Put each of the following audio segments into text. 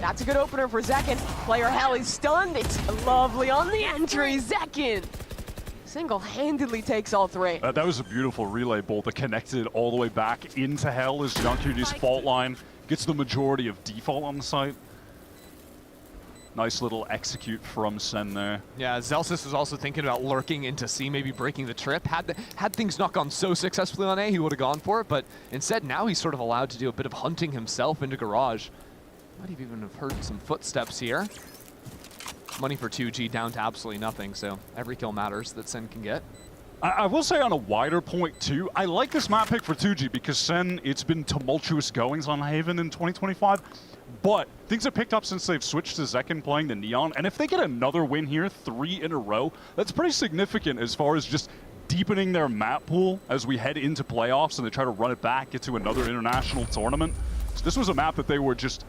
That's a good opener for Zekin. Player Hell is stunned. It's lovely on the entry. Zekin single-handedly takes all three. That was a beautiful relay bolt that connected all the way back into Hell as Junky's fault line gets the majority of default on the site. Nice little execute from SEN there. Yeah, Zelsis was also thinking about lurking into C, maybe breaking the trip. Had things not gone so successfully on A, he would have gone for it, but instead now he's sort of allowed to do a bit of hunting himself into Garage. Might even have heard some footsteps here. Money for 2G down to absolutely nothing, so every kill matters that SEN can get. I will say on a wider point too, I like this map pick for 2G because SEN, it's been tumultuous goings on Haven in 2025, but things have picked up since they've switched to Zekin playing the Neon, and if they get another win here, 3 in a row, that's pretty significant as far as just deepening their map pool as we head into playoffs and they try to run it back, get to another international tournament. So this was a map that they were just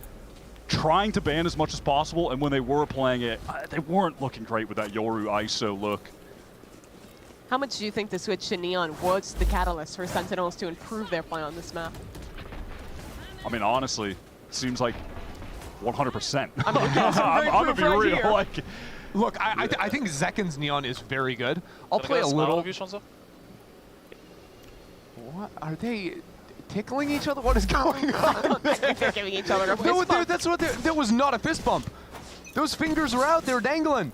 trying to ban as much as possible, and when they were playing it, they weren't looking great with that Yoru ISO look. How much do you think the switch to Neon was the catalyst for Sentinels to improve their play on this map? I mean, honestly, it seems like 100%. I mean, I'm gonna be right real. here. Like, Look, I think Zekin's Neon is very good. I'll play a little. What are they tickling each other? What is going on? I think they're giving each other a fist No, bump. that's what. That was not a fist bump. Those fingers were out. They were dangling.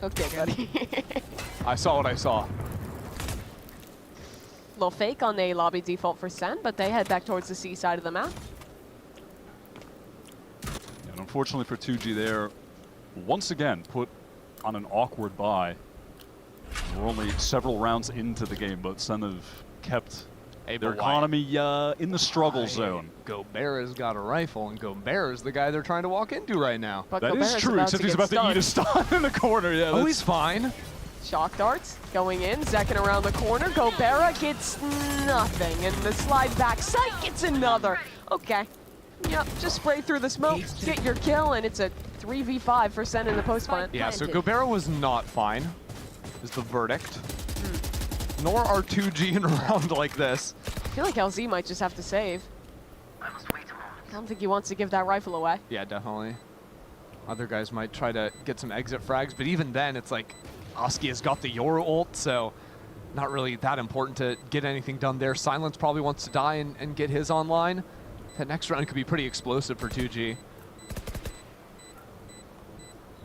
Okay, buddy. I saw what I saw. Little fake on the lobby default for SEN, but they head back towards the C side of the map. and unfortunately for 2G, they're once again put on an awkward bye. We're only several rounds into the game, but SEN have kept their economy in the struggle zone. Gobera's got a rifle, and Gobera's the guy they're trying to walk into right now. But That Gobera's is true, except he's about to eat a stun in the corner. Yeah, Oh, he's fine. Shock darts going in, Zekin around the corner. Gobera gets nothing, and the slide back side gets another. Okay. Yep, just spray through the smoke, get your kill, and it's a 3v5 for SEN in the post plant. Yeah, so Gobera was not fine, is the verdict. Nor are 2G in a round like this. I feel like LZ might just have to save. I don't think he wants to give that rifle away. Yeah, definitely. Other guys might try to get some exit frags, but even then, it's like Oski has got the Yoru ult, so not really that important to get anything done there. Silence probably wants to die and get his online. That next round could be pretty explosive for 2G.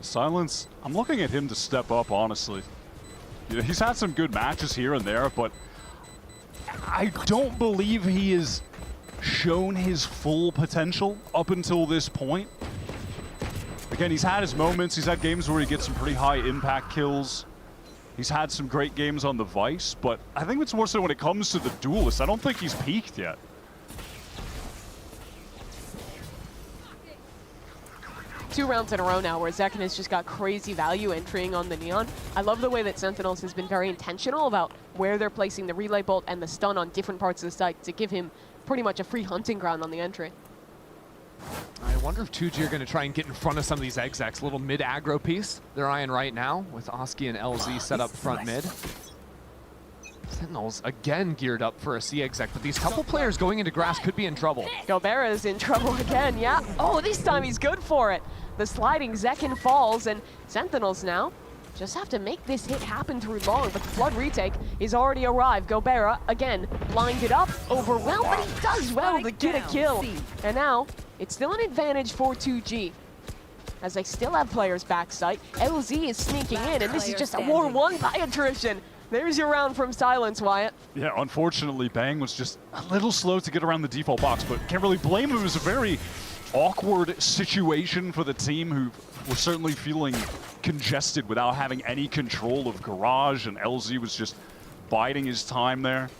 Silence, I'm looking at him to step up, honestly. You know, he's had some good matches here and there, but I don't believe he has shown his full potential up until this point. Again, he's had his moments. He's had games where he gets some pretty high impact kills. He's had some great games on the Vice, but I think it's more so when it comes to the Duelist. I don't think he's peaked yet. Two rounds in a row now where Zekin has just got crazy value entering on the Neon. I love the way that Sentinels has been very intentional about where they're placing the relay bolt and the stun on different parts of the site to give him pretty much a free hunting ground on the entry. I wonder if 2G are going to try and get in front of some of these execs. A little mid-aggro piece they're eyeing right now with Oski and LZ set up front mid. Sentinels again geared up for a C exec, but these couple players going into grass could be in trouble. Gobera is in trouble again, yeah. Oh, this time he's good for it. The sliding Zekin falls, and Sentinels now just have to make this hit happen through long, but the Flood retake is already arrived. Gobera, again, blinded up, overwhelmed, but he does well to get a kill. And now, it's still an advantage for 2G, as they still have players backside. LZ is sneaking in, and this is just a war won by attrition. There's your round from Silence, Wyatt. Yeah, unfortunately, Bang was just a little slow to get around the default box, but can't really blame him. It was a very awkward situation for the team, who were certainly feeling congested without having any control of Garage, and LZ was just biding his time there.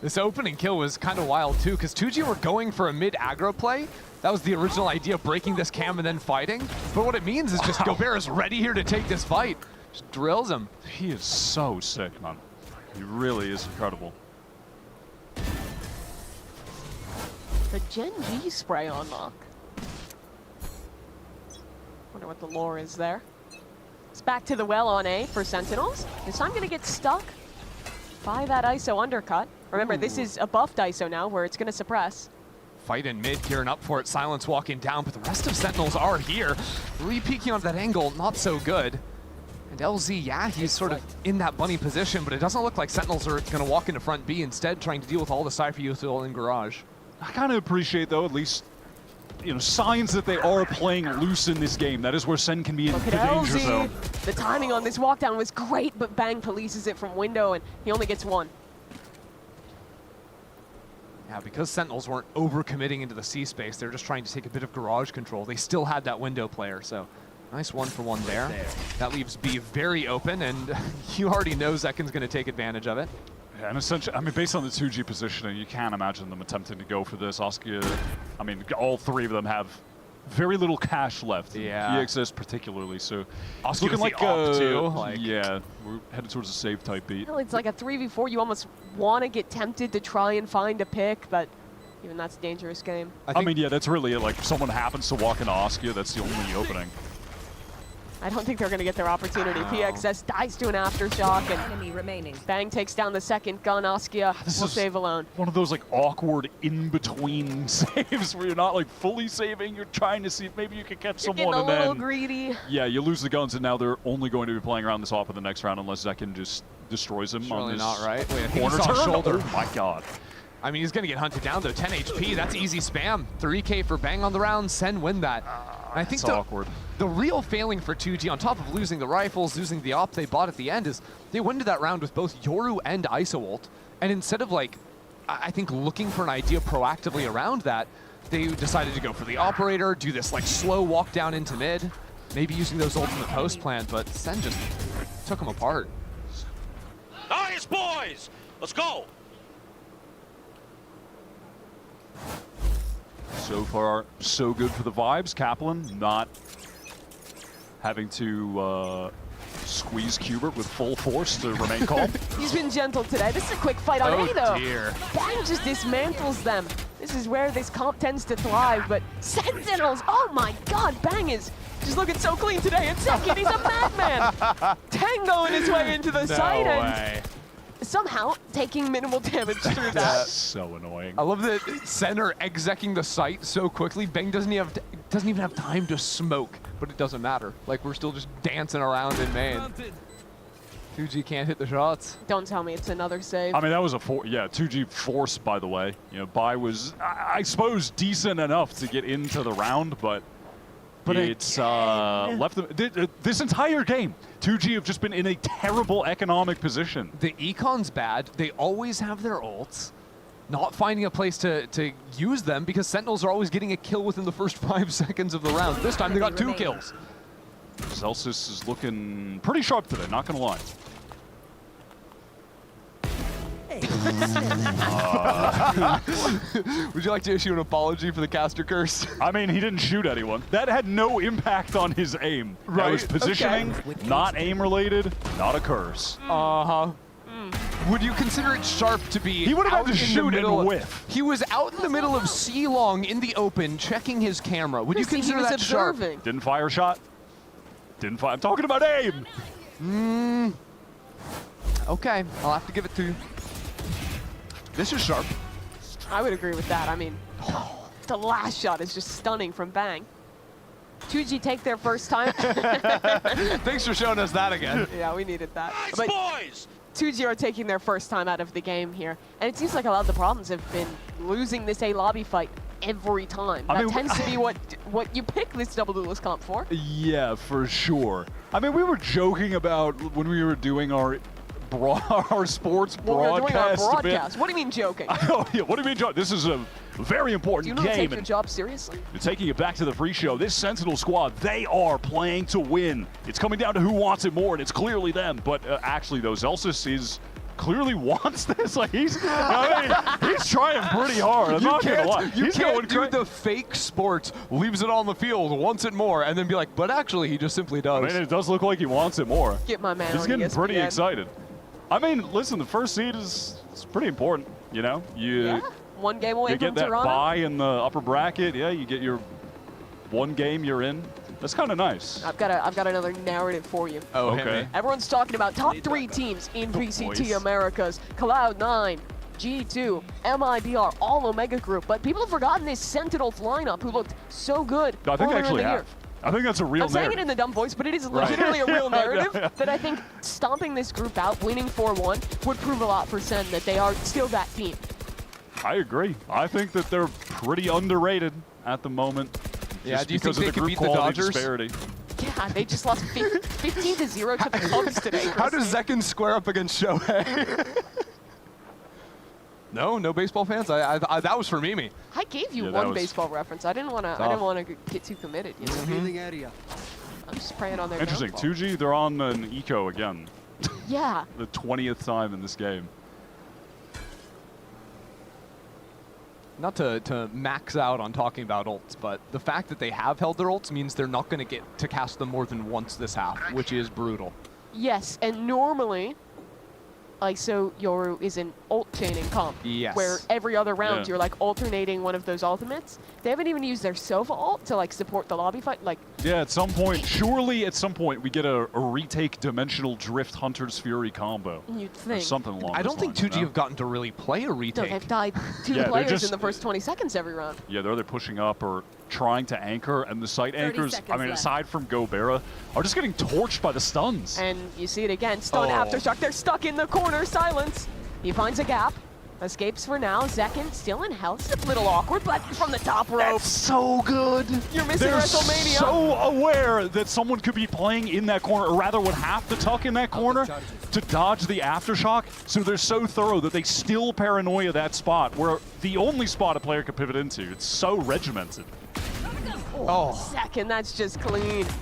This opening kill was kind of wild too, because 2G were going for a mid-aggro play. That was the original idea, breaking this cam and then fighting. But what it means is just Gobera's ready here to take this fight. Just drills him. He is so sick, man. He really is incredible. The Gen G spray on lock. Wonder what the lore is there. It's back to the well on A for Sentinels. This time gonna get stuck by that ISO undercut. Remember, this is a buffed ISO now where it's gonna suppress. Fight in mid, gearing up for it. Silence walking down, but the rest of Sentinels are here. Re-peeking onto that angle, not so good. And LZ, yeah, he's sort of in that bunny position, but it doesn't look like Sentinels are going to walk into front B, instead trying to deal with all the Cypher Youthful in Garage. I kind of appreciate, though, at least, you know, signs that they are playing loose in this game. That is where Sen can be in the danger zone. The timing on this walkdown was great, but Bang polices it from window, and he only gets one. Yeah, because Sentinels weren't over-committing into the C space, they're just trying to take a bit of Garage control. They still had that window player, so nice 1-for-1 there. That leaves B very open, and you already know Zekken's going to take advantage of it. Yeah, and essentially, I mean, based on the 2G positioning, you can't imagine them attempting to go for this. Askia, I mean, all three of them have very little cash left. Yeah. PXS particularly, so Askia looking with like the op too, yeah, we're headed towards a save type beat. Well, it's like a 3v4. You almost want to get tempted to try and find a pick, but even that's a dangerous game. I mean, yeah, that's really it. Like, if someone happens to walk into Askia, that's the only opening. I don't think they're going to get their opportunity. No. PXS dies to an aftershock, and Enemy remaining. Bang takes down the second gun. Askia This will is save alone. One of those like awkward in-between saves where you're not like fully saving, you're trying to see if maybe you can catch You're someone, getting a and little then greedy. yeah, you lose the guns, and now they're only going to be playing around this op in the next round unless Zekken just destroys him It's on really this not right. Wait, I think he corner saw turn. shoulder. Oh my god. I mean, he's going to get hunted down, though. 10 HP, that's easy spam. 3K for Bang on the round. Sen win that. And I think That's awkward. the real failing for 2G, on top of losing the rifles, losing the op they bought at the end, is they went into that round with both Yoru and ISO ult. And instead of, like, I think looking for an idea proactively around that, they decided to go for the operator, do this, like, slow walk down into mid, maybe using those ults in the post plant, but Sen just took them apart. Nice, boys! Let's go! So far, so good for the vibes. Kaplan not having to squeeze Qbert with full force to remain calm. He's been gentle today. This is a quick fight on Oh, A, though. dear. Bang just dismantles them. This is where this comp tends to thrive, but Sentinels, oh my god, Bang is just looking so clean today. And second, he's a madman. Tangoing his way into the site and somehow taking minimal damage through that. That's so annoying. I love that Sen are execing the site so quickly. Bang doesn't even have time to smoke, but it doesn't matter. Like, we're still just dancing around in main. 2G can't hit the shots. Don't tell me it's another save. I mean, that was a 2G force, by the way. You know, Bai was, I suppose, decent enough to get into the round, but it's left them. This entire game, 2G have just been in a terrible economic position. The econ's bad. They always have their ults. Not finding a place to use them because Sentinels are always getting a kill within the first 5 seconds of the round. This time they got 2 kills. Celsius is looking pretty sharp today, not gonna lie. Would you like to issue an apology for the caster curse? I mean, he didn't shoot anyone. That had no impact on his aim. That was Right, positioning, not aim related, not a curse. Uh-huh. Would you consider it sharp to be He would have out had to in the shoot middle and of- whiff. He was out in the middle of C-Long in the open, checking his camera. Would you Chrissy, he consider was that sharp? observing. Didn't fire a shot. Didn't fire. I'm talking about aim. Okay, I'll have to give it to you. This is sharp. I would agree with that. I mean, the last shot is just stunning from Bang. 2G take their first time. Thanks for showing us that again. Yeah, we needed that. Nice, But boys! 2G are taking their first time out of the game here. And it seems like a lot of the problems have been losing this A lobby fight every time. I That mean, tends to be what you pick this double duelist comp for. Yeah, for sure. I mean, we were joking about when we were doing our sports Well, we're doing our broadcast. a bit. broadcast. What do you mean joking? Oh, yeah, what do you mean, John? This is a very Do you important not take game. your And job seriously? you're taking it back to the free show. This Sentinel squad, they are playing to win. It's coming down to who wants it more, and it's clearly them. But actually, though, Zelsis is clearly wants this. Like he's trying pretty hard. I'm not gonna lie. You He's can't going do cra- the fake sports, leaves it on the field, wants it more, and then be like, but actually he just simply does. I mean, it does look like he wants it more. Get my man He's on getting pretty ESPN. excited. I mean, listen, the first seed is pretty important. You know, Yeah, one game away you from get that Toronto. bye in the upper bracket. Yeah, you get your one game you're in. That's kind of nice. I've got another narrative for you. Oh, Okay. hit me. Everyone's talking about top 3 teams in VCT boys. Americas. Cloud9, G2, MIBR, all Omega Group, but people have forgotten this Sentinels lineup who looked so good I think I earlier in actually the year. have. I think that's a real I'm saying narrative. it in the dumb voice, but it is legitimately a real narrative Yeah. that I think stomping this group out, winning 4-1, would prove a lot for Sen that they are still that team. I agree. I think that they're pretty underrated at the moment. Yeah, just do you think because of they the could group beat the quality Dodgers? disparity. Yeah, they just lost 15-0 to the Cubs today. How does Christy. Zekken square up against Shohei? No baseball fans. That was for Mimi. I gave you Yeah, that one was baseball reference. I didn't want to. I didn't want to get too committed. You know? Revealing area. I'm just praying on their Interesting. downfall. 2G, they're on an eco again. Yeah. The 20th time in this game. Not to max out on talking about ults, but the fact that they have held their ults means they're not going to get to cast them more than once this half, which is brutal. Yes, and normally, like, so Yoru is an ult chaining comp. Yes. Where every other round Yeah. you're like alternating one of those ultimates. They haven't even used their Sova ult to like support the lobby fight. Like, Yeah, at some point, surely at some point, we get a retake Dimensional Drift Hunter's Fury combo. you'd Or think. something along I those don't think lines, 2G no? have gotten to really play a No, retake. they've died two Yeah, they're players just- in the first 20 seconds every round. Yeah, they're either pushing up or trying to anchor, and the site 30 anchors, I seconds mean, left. aside from Gobera, are just getting torched by the stuns. And you see it again. Stun Oh. Aftershock. They're stuck in the corner. Silence. He finds a gap. Escapes for now. Zekken still in health. It's a little awkward, but from the top rope. That's so good. You're missing They're WrestleMania. so aware that someone could be playing in that corner, or rather would have to tuck in that corner to dodge the Aftershock. So they're so thorough that they still paranoia that spot, where the only spot a player could pivot into. It's so regimented. Oh, Second, that's just clean. One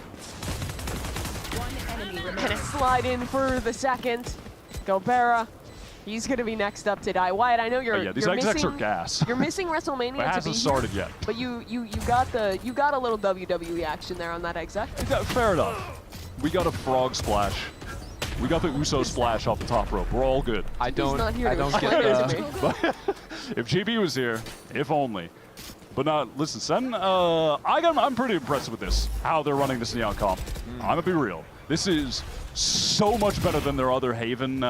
enemy And remaining. a slide in for the second. Gobera. He's going to be next up to die. Wyatt, I know you're, But yeah, these you're execs missing, are gas. You're missing But WrestleMania it to be hasn't here, started yet. but you got a little WWE action there on that exec. Yeah, fair enough. We got a frog splash. We got the Uso splash off the top rope. We're all good. I don't. not here I to don't explain get. it to me. But if GB was here, if only. But not, listen, Sen, I'm pretty impressed with this, how they're running this Neon comp. I'm gonna be real. This is so much better than their other Haven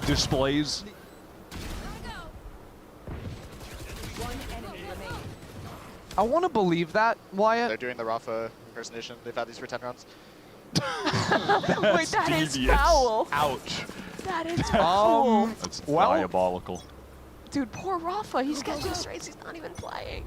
displays. One enemy remaining. I want to believe that, They're Wyatt. doing the Rafa impersonation. They've had these for 10 rounds. Wait, that is devious. foul. Ouch. That is foul. That's Well- diabolical. Dude, poor Rafa. He's catching straights. He's not even playing.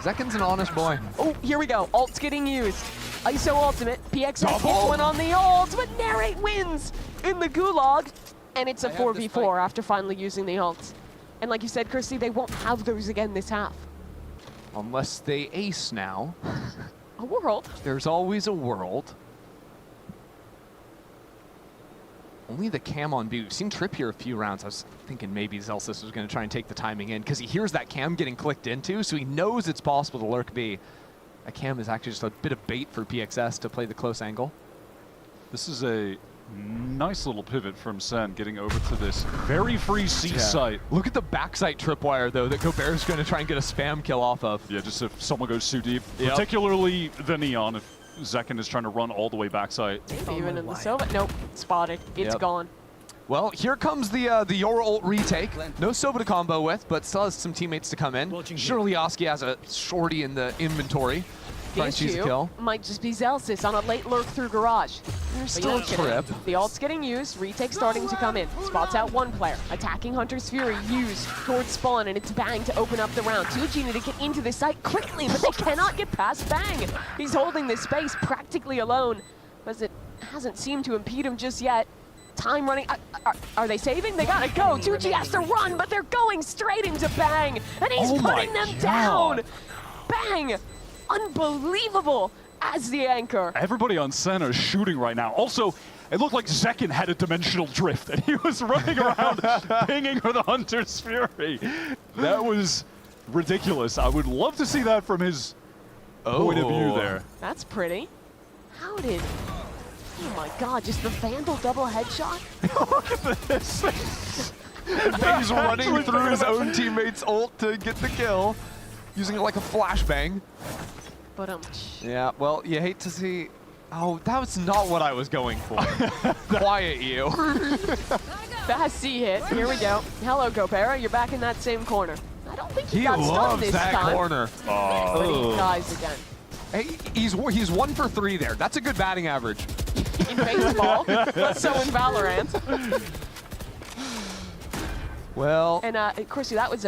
Zekken's an honest boy. Oh, here we go. Ult's getting used. ISO ultimate. PXS hits Double. one on the ult, but Narrate wins in the gulag. And it's a 4v4 after finally using the ult. And like you said, Christy, they won't have those again this half. Unless they ace now. A world. There's always a world. Only the cam on B. We've seen Trip here a few rounds. I was thinking maybe Zelsis was going to try and take the timing in because he hears that cam getting clicked into, so he knows it's possible to lurk B. That cam is actually just a bit of bait for PXS to play the close angle. This is a nice little pivot from Sen, getting over to this very free C site. Look at the backside tripwire, though, that Gobert's going to try and get a spam kill off of. Yeah, just if someone goes too deep. Yep. Particularly the Neon, if Zekken is trying to run all the way backside. Maybe even in the Sova. Nope. Spotted. It's Yep. gone. Well, here comes the Yoru ult retake. No Sova to combo with, but still has some teammates to come in. Surely Oski has a shorty in the inventory. Trying to choose a Issue kill. might just be Zelsis on a late lurk through garage. There's But still you a don't get it. trip. The ult's getting used, retake starting to come in. Spots out one player. Attacking Hunter's Fury used towards spawn, and it's Bang to open up the round. 2G need to get into the site quickly, but they cannot get past Bang. He's holding this space practically alone, but it hasn't seemed to impede him just yet. Time running. Are they saving? They gotta go. 2G has to run, but they're going straight into Bang, and he's Oh my putting them God. down. Bang! Unbelievable as the anchor. Everybody on Sen is shooting right now. Also, it looked like Zekken had a dimensional drift, and he was running around pinging for the Hunter's Fury. That was ridiculous. I would love to see that from his point of view there. That's pretty. How did... Oh my god, just the Vandal double headshot? He's running through his own teammate's ult to get the kill, using it like a flashbang. But Yeah, well, you hate to see Oh, that was not what I was going for. Quiet you. Fast C hit. Here we go. Hello, Gopera. You're back in that same corner. I don't think he got stunned loves this that time. corner. But he dies again. Hey, he's 1 for 3 there. That's a good batting average. In baseball, but so in Valorant. Well, And Chrissy, that was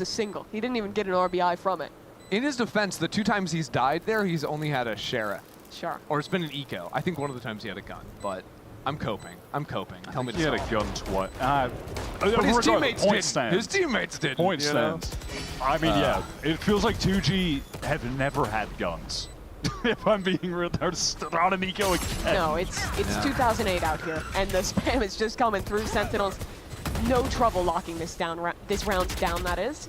a single. He didn't even get an RBI from it. in his defense, the 2 times he's died there, he's only had a Sheriff. Sure. Or it's been an eco. I think one of the times he had a gun, but I'm coping. I'm coping. Tell me to He had a stop. gun twice. But his teammates point did. stands. His teammates did. Point stands. I mean, yeah, it feels like 2G have never had guns. If I'm being real, they're on an eco again. No, it's 2008 out here, and the spam is just coming through. Sentinels, no trouble locking this down. This round down, that is.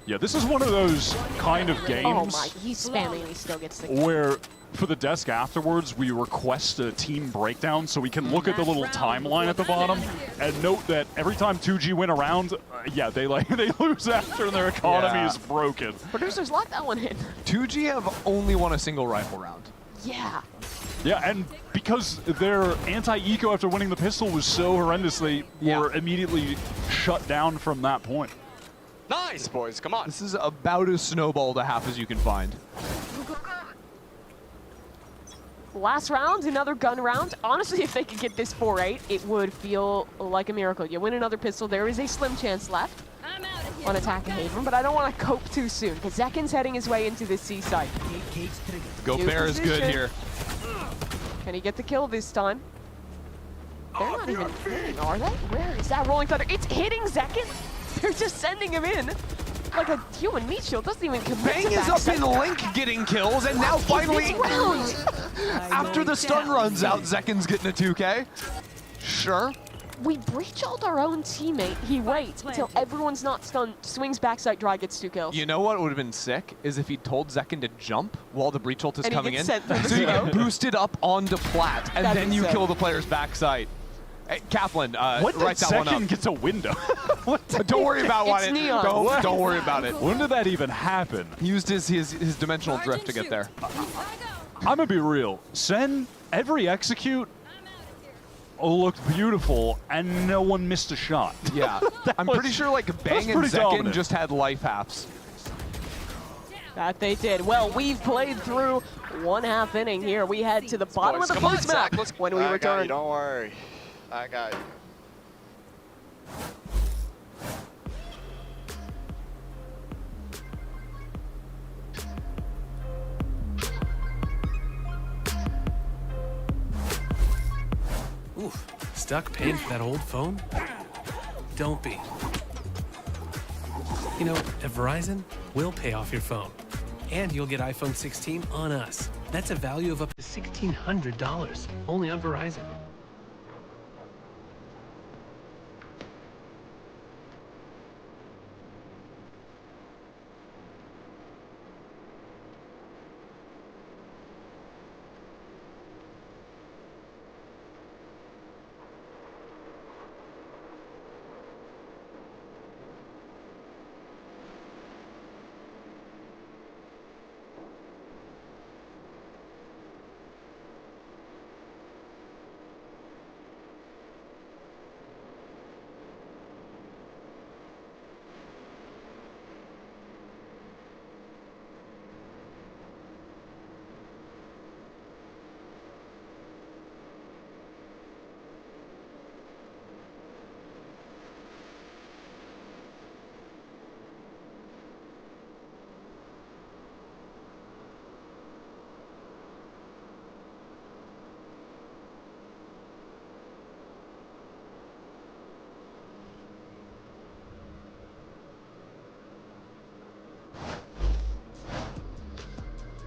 Yeah, this is one of those kind of games Oh my, he's spamming and he still gets the kill. where for the desk afterwards, we request a team breakdown so we can look at the little timeline at the bottom and note that every time 2G win a round, yeah, they lose after and their economy Yeah. is broken. Producers lock that one in. 2G have only won a single rifle round. Yeah. Yeah, and because their anti-eco after winning the pistol was so horrendous, they were immediately shut down from that point. Nice, boys. Come on. This is about as snowballed a half as you can find. Last round, another gun round. Honestly, if they could get this 4-8, it would feel like a miracle. You win another pistol, there is a slim chance left on attack and Haven, but I don't want to cope too soon, because Zekin's heading his way into the C site. Go New Bear is good position. here. Can he get the kill this time? They're not even hitting, are they? Where is that Rolling Thunder? It's hitting Zekin! They're just sending him in. Like a human meat shield doesn't even commit Bang to is up backside. in Link getting kills, and now finally, round. after the stun runs out, Zekin's getting a 2K. Sure. We breach-ult our own teammate. He waits until everyone's not stunned, swings backside, dry, gets 2 kills. You know what would have been sick is if he told Zekin to jump while the breach ult is And he coming gets in. sent through the So you smoke. get boosted up onto plat, and That'd then be you sick. kill the player's backside. Hey, Kaplan, When did write that one up. Second gets a window? Don't worry about It's it. neon. Don't worry about it. When did that even happen? He used his dimensional drift to get there. I'm gonna be real. SEN, every execute looked beautiful, and no one missed a shot. Yeah. I'm pretty sure like Bang and pretty Zekin dominant. just had life halves. That they did. Well, we've played through 1/2 inning here. We head to the bottom of the Come on, first map Zach, let's- when we I got you, return. don't worry. I got you. Oof, stuck paying for that old phone? Don't be. You know, at Verizon, we'll pay off your phone. And you'll get iPhone 16 on us. That's a value of up to $1,600, only on Verizon.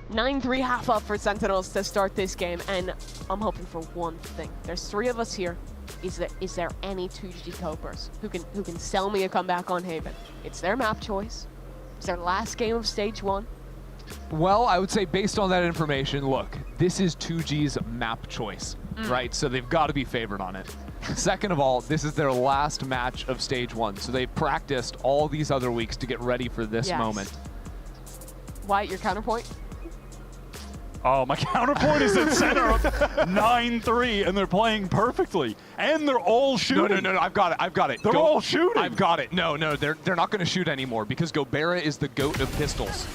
Nine-3 half up for Sentinels to start this game, and I'm hoping for one thing. There's 3 of us here. Is there any 2G copers who can sell me a comeback on Haven? It's their map choice. It's their last game of stage 1. Well, I would say based on that information, look, this is 2G's map choice, right? So they've got to be favored on it. Second of all, this is their last match of stage 1, so they practiced all these other weeks to get ready for this Yes. moment. Wyatt, your counterpoint? Oh, my counterpoint is that Sen are up 9-3, and they're playing perfectly. And they're all shooting. No, I've got it. They're all shooting. I've got it. No, they're not going to shoot anymore because Gobera is the GOAT of pistols.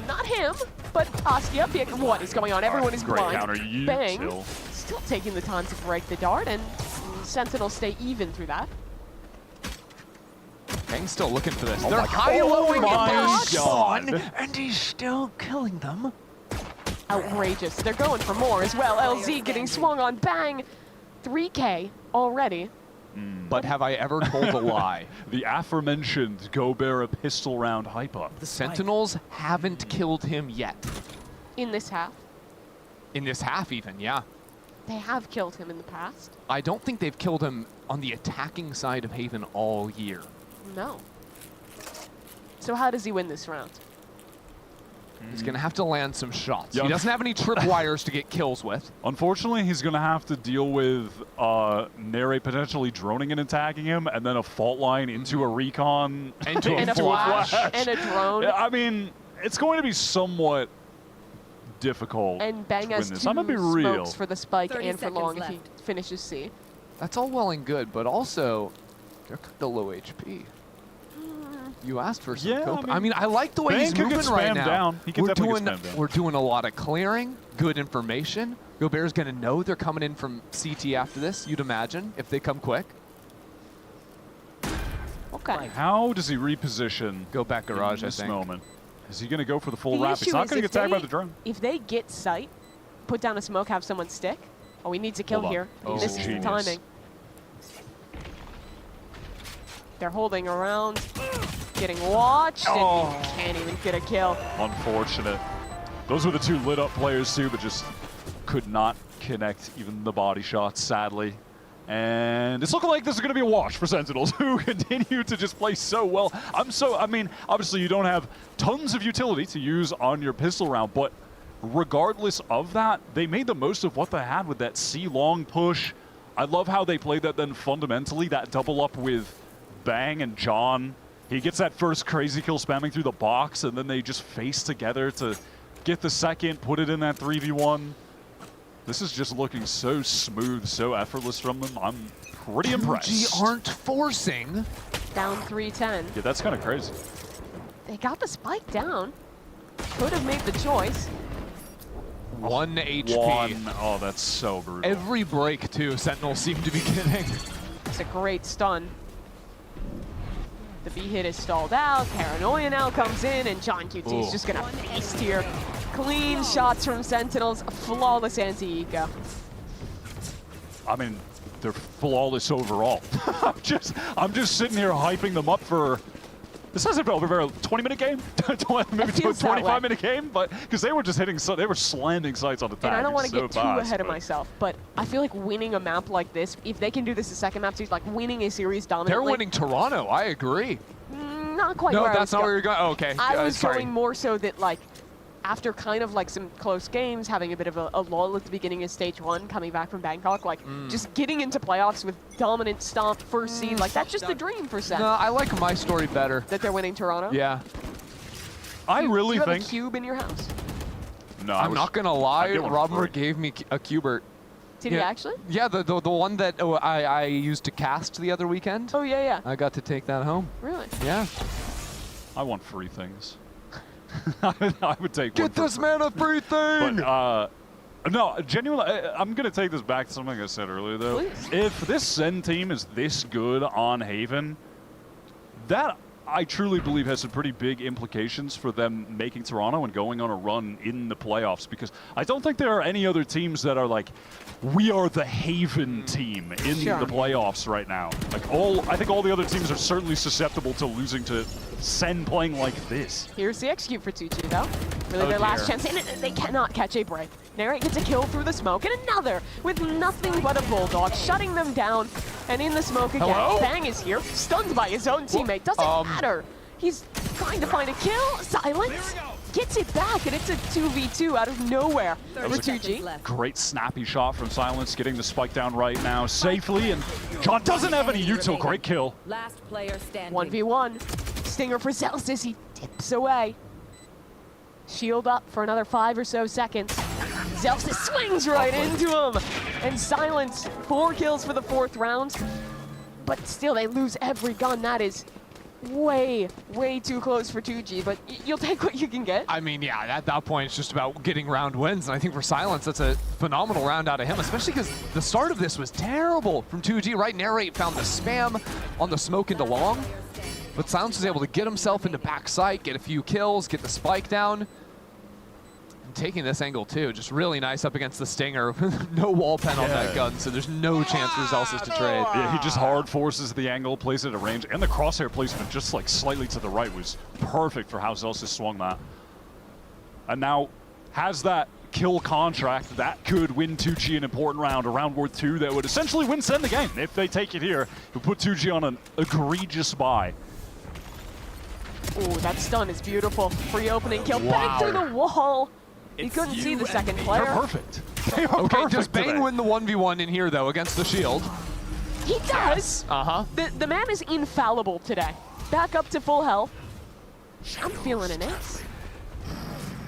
Not him, but Askia. What is going on? Everyone is Great blind. counter. You Bang. still. Still taking the time to break the dart, and Sentinels stay even through that. Bang's still looking for this. Oh They're my high-lowing God. and he's still killing them. Outrageous. They're going for more as well. LZ getting swung on. Bang. 3K already. But have I ever told a lie? The aforementioned Gobera pistol round hyper. The Sentinels haven't killed him yet. In this half. In this half even, yeah. They have killed him in the past. I don't think they've killed him on the attacking side of Haven all year. No. So how does he win this round? He's going to have to land some shots. Yeah. He doesn't have any tripwires to get kills with. Unfortunately, he's going to have to deal with Nere potentially droning and attacking him, and then a fault line into a recon. Into And a flash and a drone. Yeah, I mean, it's going to be somewhat difficult And Bang to has win this. 2 I'm going to be real. smokes for the spike 30 and for seconds long if he left. finishes C. That's all well and good, but also, they're kind of low HP. You asked for some Yeah, cope. I mean, I like the way Bang he's could get moving right spammed now. down. He can definitely get spammed down. We're doing a lot of clearing, good information. Gobera's going to know they're coming in from CT after this, you'd imagine, if they come quick. Okay. How does he reposition Go back garage, in I this think. moment? Is he going to go for the full The wrap? He's issue not is going to if get tagged by they- the drone. If they get sight, put down a smoke, have someone stick. Oh, he needs a kill Hold on. here. Oh, This is the genius. timing. They're holding around, getting watched, and he can't even get a kill. Unfortunate. Those were the 2 lit up players too, but just could not connect even the body shots, sadly. And it's looking like this is going to be a wash for Sentinels, who continue to just play so well. I mean, obviously you don't have tons of utility to use on your pistol round, but regardless of that, they made the most of what they had with that C-long push. I love how they played that then fundamentally, that double up with Bang and John. He gets that first crazy kill spamming through the box, and then they just face together to get the second, put it in that 3v1. This is just looking so smooth, so effortless from them. I'm pretty impressed. G aren't forcing. Down 3-10. Yeah, that's kind of crazy. They got the spike down. Could have made the choice. 1 HP. 1. Oh, that's so brutal. Every break, too, Sentinels seem to be getting. It's a great stun. The B hit is stalled out. Paranoia now comes in, and John QT is just gonna feast here. Clean shots from Sentinels, flawless anti-eco. I mean, they're flawless overall. I'm just sitting here hyping them up for. This hasn't been over a 20-minute game, maybe It feels that way. 25-minute game, but because they were just hitting, they were slamming sights on the tag. And I don't want to so get too fast, ahead of but- myself, but I feel like winning a map like this, if they can do this the second map too, like winning a series dominantly. They're winning Toronto, I agree. Not quite No, where I that's was not where going. you're going. Oh, okay. I was sorry. going more so that like, after kind of like some close games, having a bit of a lull at the beginning of stage 1, coming back from Bangkok, like just getting into playoffs with dominant stomp first seed, like that's just the dream for Sen. No, I like my story better. That they're winning Toronto. Yeah. I Do really you have think. a cube in your house? No, I'm not going to lie. get one for Robert free. gave me a Cubert. Did he actually? Yeah, the one that I used to cast the other weekend. Oh yeah, yeah. I got to take that home. Really? Yeah. I want free things. I would take one Get for this free. man a free thing! But, no, genuinely, I'm going to take this back to something I said earlier, though. Please. If this SEN team is this good on Haven, that I truly believe has some pretty big implications for them making Toronto and going on a run in the playoffs, because I don't think there are any other teams that are like, we are the Haven team in Sure. the playoffs right now. Like I think all the other teams are certainly susceptible to losing to SEN playing like this. Here's the execute for 2G though. Really Oh, their last dear. chance, and they cannot catch a break. Narrate gets a kill through the smoke, and another with nothing but a bulldog, shutting them down. And in the smoke again, Hello? Bang is here, stunned by his own teammate. Doesn't matter. He's trying to find a kill. Silence gets it back, and it's a 2v2 out of nowhere for 2G. Great snappy shot from Silence, getting the spike down right now safely, and John doesn't have any util. Great kill. Last player standing. 1v1. Stinger for Zealous as he dips away. Shield up for another 5 or so seconds. Zelsis swings right into him. And Silence, 4 kills for the 4th round. But still, they lose every gun. That is way, way too close for 2G, but you'll take what you can get. I mean, yeah, at that point, it's just about getting round wins. And I think for Silence, that's a phenomenal round out of him, especially because the start of this was terrible from 2G, right? Narrate found the spam on the smoke into long, but Silence was able to get himself into backside, get a few kills, get the spike down. And taking this angle, too, just really nice up against the Stinger. No wall pen on that gun, so there's no chance for Zelsis to trade. Yeah, he just hard forces the angle, plays it at range, and the crosshair placement just like slightly to the right was perfect for how Zelsis swung that. And now has that kill contract that could win 2G an important round, a round worth 2 that would essentially win SEN the game. If they take it here, it would put 2G on an egregious buy. Ooh, that stun is beautiful. Free opening kill, back through the wall. He couldn't see the second player. They're perfect. They are Okay, perfect does Bang today. win the 1v1 in here, though, against the Shield? He does. Uh-huh. The man is infallible today. Back up to full health. I'm feeling an ace.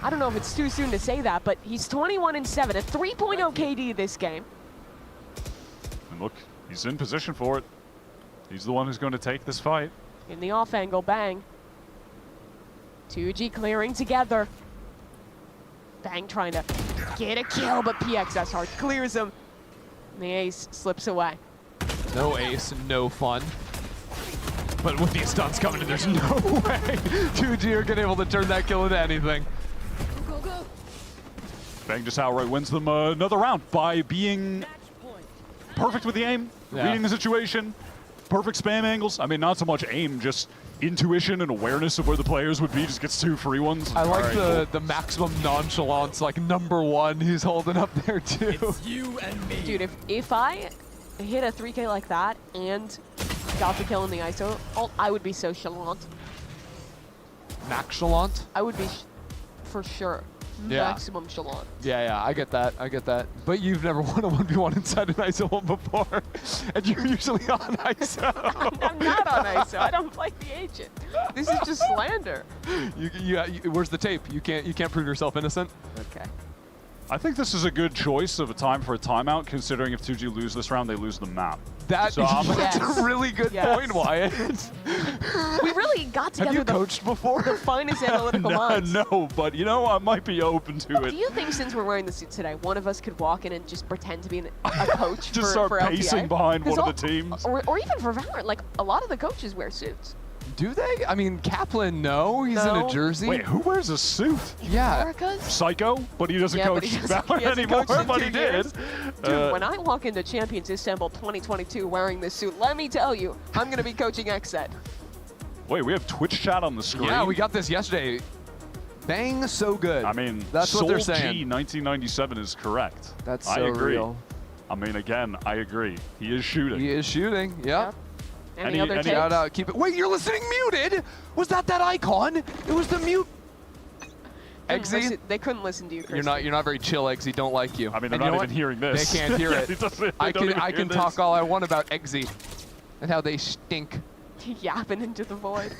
I don't know if it's too soon to say that, but he's 21-7, a 3.0 KD this game. And look, he's in position for it. He's the one who's going to take this fight. In the off angle, Bang. 2G clearing together. Bang trying to get a kill, but PXS hard clears him. And the ace slips away. No ace, no fun. But with these stuns coming in, there's no way 2G are getting able to turn that kill into anything. Bang just outright wins them another round by being perfect with the aim, reading the situation, perfect spam angles. I mean, not so much aim, just intuition and awareness of where the players would be. Just gets 2 free ones. I like Alright, the maximum nonchalance, like #1 he's holding up there too. It's you and me. Dude, if I hit a 3K like that and got the kill in the ISO, I would be so chalant. Maxchalant? I would be for sure Yeah. maximum chalant. Yeah, I get that, But you've never won a 1v1 inside an ISO 1 before, and you're usually on ISO. I'm not on ISO. I don't play the agent. This is just slander. Where's the tape? You can't prove yourself innocent. Okay. I think this is a good choice of a time for a timeout, considering if 2G lose this round, they lose the map. That's Yes. a really good Yes. point, Wyatt. We really got Have together you the coached before? finest analytical minds. No, but you know, I might be open to Do it. you think since we're wearing the suits today, one of us could walk in and just pretend to be a coach Just for start pacing LTA? behind 'Cause one of the teams. Or even for Valorant, like a lot of the coaches wear suits. Do they? I mean, Kaplan, no. He's in No. a jersey. Wait, who wears a suit? Yeah. America's? Psycho? But he doesn't Yeah, but coach he doesn't- Valorant he hasn't anymore, coached in but 2 he did. years. Dude, when I walk into Champions Istanbul 2022 wearing this suit, let me tell you, I'm going to be coaching XZ. Wait, we have Twitch chat on the screen? Yeah, we got this yesterday. Bang, so good. I mean, that's what they're Soul saying. G 1997 is correct. That's I so agree. real. I mean, again, I agree. He is shooting. He is shooting. Yep. Any other takes? Shout out, keep it. Wait, you're listening muted? Was that icon? It was the mute. Eggsy, They couldn't listen to you, Chris. you're not very chill, Eggsy. Don't like you. I mean, they're And you not know even what? hearing this. They can't hear Yeah, it. they don't I even can hear talk this. all I want about Eggsy and how they stink. Yapping into the void.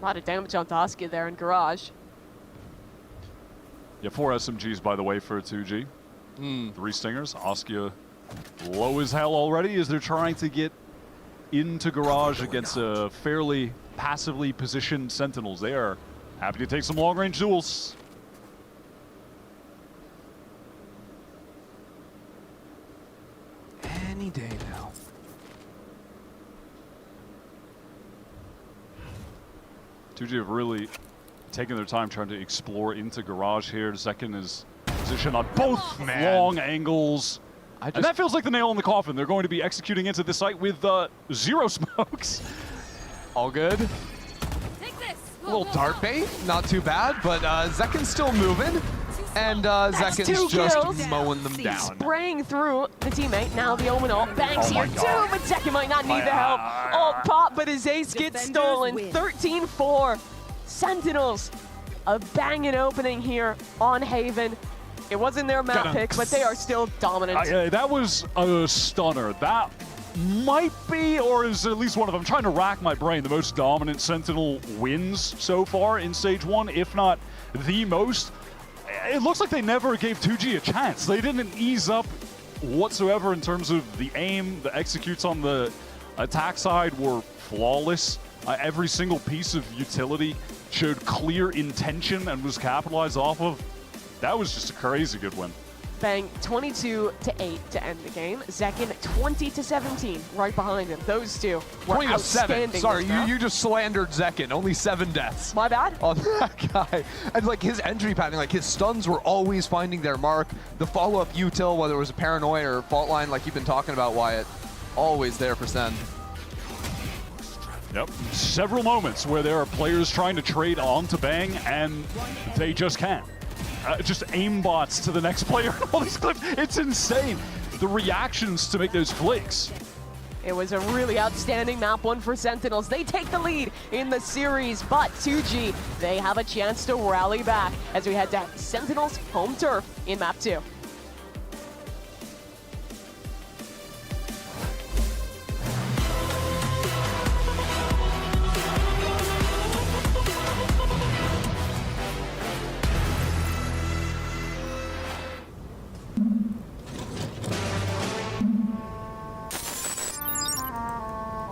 A lot of damage on Tosca there in Garage. Yeah, 4 SMGs, by the way, for 2G. 3 Stingers. Oskia low as hell already as they're trying to get into Garage against a fairly passively positioned Sentinels. They are happy to take some long-range duels. Any day now. Tuji have really taken their time trying to explore into Garage here. Zekin is positioned on both long angles. And that feels like the nail in the coffin. They're going to be executing into this site with 0 smokes. All good. A little dart bait, not too bad, but Zekin's still moving, and Zekin's 2 just kills. mowing them down. Spraying through the teammate. Now the Omen ult bangs Oh my here too, God. but Zekin might not need the help. Ult pop, but his ace gets Defenders stolen. win. 13-4. Sentinels, a banging opening here on Haven. It wasn't their map Got him. pick, but they are still dominant. That was a stunner. That might be, or is at least one of them, I'm trying to rack my brain, the most dominant Sentinel wins so far in Stage 1, if not the most. It looks like they never gave 2G a chance. They didn't ease up whatsoever in terms of the aim. The executes on the attack side were flawless. Every single piece of utility showed clear intention and was capitalized off of. That was just a crazy good win. Bang, 22-8 to end the game. Zekin 20-17 right behind him. Those two were 20 to 7. outstanding. Sorry, this round. you just slandered Zekin. Only 7 deaths. My bad. On that guy. And like his entry pattern, like his stuns were always finding their mark. The follow-up util, whether it was a paranoid or fault line like you've been talking about, Wyatt, always there for Sen. Yep, several moments where there are players trying to trade onto Bang and they just can't. Just aimbots to the next player. All these clips, it's insane. The reactions to make those flicks. It was a really outstanding map one for Sentinels. They take the lead in the series, but 2G, they have a chance to rally back as we head to Sentinels' home turf in map 2.